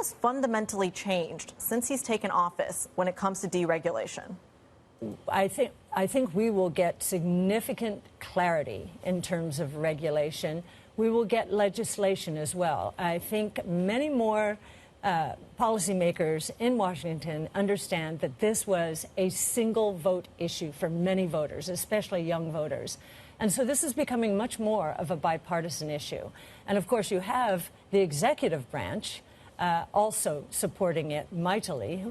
has fundamentally changed since he's taken office when it comes to deregulation? I think we will get significant clarity in terms of regulation. We will get legislation as well. I think many more policymakers in Washington understand that this was a single vote issue for many voters, especially young voters. And so this is becoming much more of a bipartisan issue. And of course, you have the executive branch also supporting it mightily,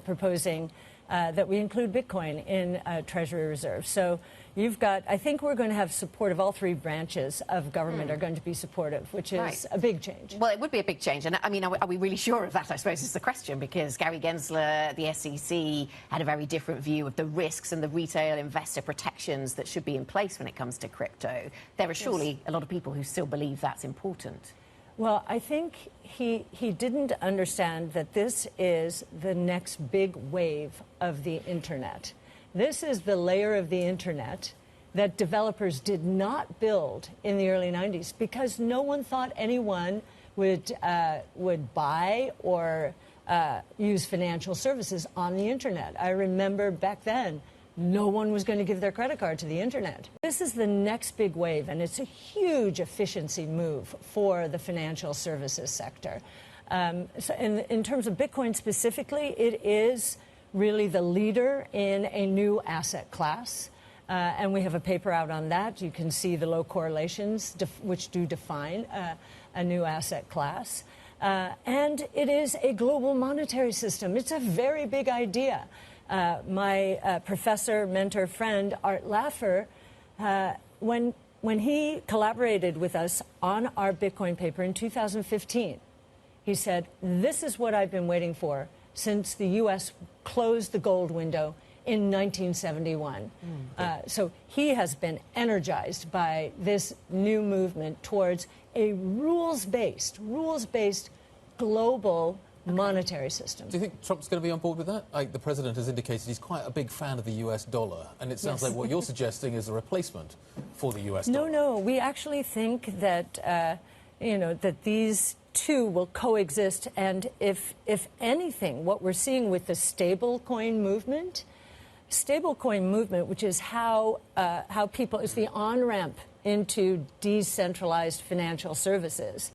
proposing that we include Bitcoin in Treasury reserve. So you've got, I think we're going to have support of all three branches of government are going to be supportive, which is a big change. Well, it would be a big change. And I mean, are we really sure of that, I suppose, is the question, because Gary Gensler, the SEC, had a very different view of the risks and the retail investor protections that should be in place when it comes to crypto. There are surely a lot of people who still believe that's important. Well, I think he didn't understand that this is the next big wave of the Internet. This is the layer of the Internet that developers did not build in the early 90s because no one thought anyone would buy or use financial services on the Internet. I remember back then, no one was going to give their credit card to the Internet. This is the next big wave, and it's a huge efficiency move for the financial services sector. So in terms of Bitcoin specifically, it is really the leader in a new asset class. And we have a paper out on that. You can see the low correlations, which do define a new asset class. And it is a global monetary system. It's a very big idea. My professor, mentor, friend, Art Laffer, when he collaborated with us on our Bitcoin paper in 2015, he said, "This is what I've been waiting for since the U.S. closed the gold window in 1971. So he has been energized by this new movement towards a rules-based global monetary system. Do you think Trump's going to be on board with that? The president has indicated he's quite a big fan of the US dollar, and it sounds like what you're suggesting is a replacement for the US dollar. No, we actually think that that these two will coexist, and if anything, what we're seeing with the stablecoin movement, which is how people, is the on-ramp into decentralized financial services.